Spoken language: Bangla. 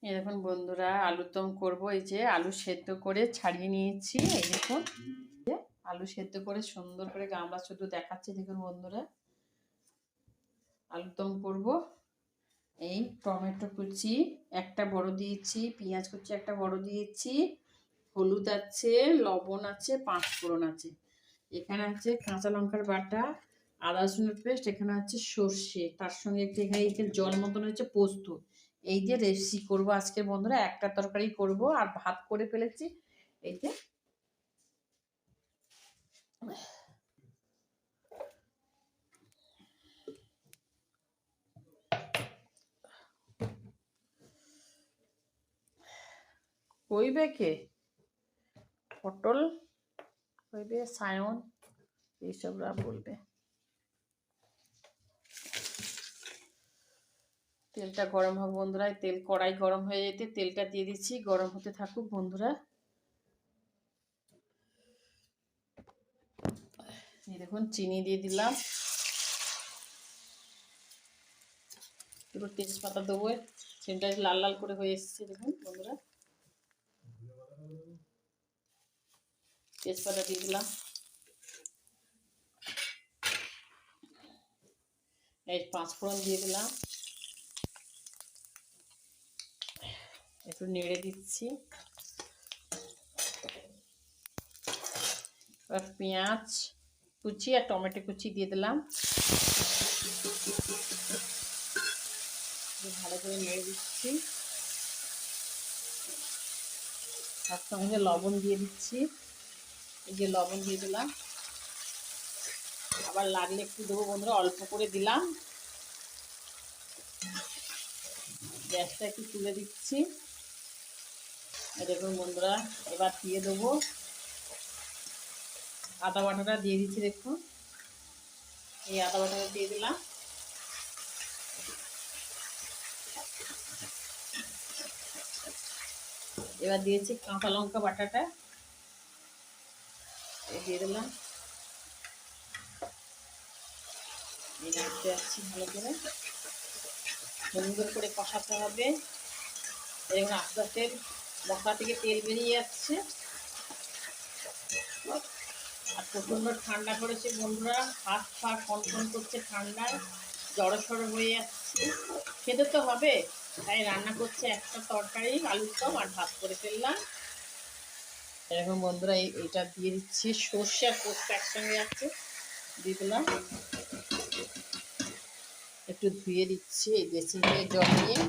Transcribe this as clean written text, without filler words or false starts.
এই দেখুন বন্ধুরা, আলুর দম করবো। এই যে আলু সেদ্ধ করে ছাড়িয়ে নিয়েছি। এই দেখুন আলু সেদ্ধ করে সুন্দর করে গামলা শুধু দেখাচ্ছি। দেখুন বন্ধুরা, আলুর দম করবো। এই টমেটো কুচি একটা বড় দিয়েছি, পেঁয়াজ কুচি একটা বড় দিয়েছি, হলুদ আছে, লবণ আছে, পাঁচফোড়ন আছে, এখানে আছে কাঁচা লঙ্কার বাটা, আদা রসুনের পেস্ট, এখানে আছে সর্ষে, তার সঙ্গে একটু এখানে জল মতন হচ্ছে পোস্ত। এই যে রেসিপি করবো আজকে বন্ধুরা, একটা তরকারি করব আর ভাত করে ফেলেছি। এই যে কইবে কে, পটল কইবে, সায়ন, এইসবরা বলবে। তেলটা গরম হোক বন্ধুরা। তেল কড়াই গরম হয়ে যেতে তেলটা দিয়ে দিচ্ছি, গরম হতে থাকুক বন্ধুরা। এই দেখুন চিনি দিয়ে দিলাম, দুটো তেজপাতা দেবো। চিনিটা লাল লাল করে হয়ে এসেছে দেখুন বন্ধুরা। তেজপাতা দিয়ে দিলাম, এই পাঁচফোড়ন দিয়ে দিলাম, একটু নেড়ে দিচ্ছি। এবার পেঁয়াজ কুচি আর টমেটো কুচি দিয়ে দিলাম, ভালো করে নেড়ে দিচ্ছি। তার সঙ্গে লবণ দিয়ে দিচ্ছি, এই যে লবণ দিয়ে দিলাম। আবার লাগলে একটু দেবো বন্ধুরা, অল্প করে দিলাম। গ্যাসটা একটু তুলে দিচ্ছি। দেখুন বন্ধুরা, এবার দিয়ে দেবো আদা বাটাটা দিয়ে দিচ্ছি। দেখুন এই আদা বাটাটা দিয়ে দিলাম। এবার দিয়েছি কাঁচা লঙ্কা বাটাটা, দিয়ে দিলাম। নাড়তে যাচ্ছি ভালো করে, সুন্দর করে কষাতে হবে। এবং আস্তে আস্তে মশলা থেকে তেল বেরিয়ে যাচ্ছে। আর প্রচণ্ড ঠান্ডা করেছে বন্ধুরা, হাত পা কনকন করছে ঠান্ডায়, জড়সড় হয়ে যাচ্ছে। খেতে তো হবে, তাই রান্না করছে একটা তরকারি আলুর দম আর ভাত করে ফেললাম। এরকম বন্ধুরা এইটা দিয়ে দিচ্ছি, সর্ষে আর পোস্ত একসঙ্গে আছে, দিয়ে দিলাম। একটু ধুয়ে দিচ্ছি এই দেশি জল দিয়ে।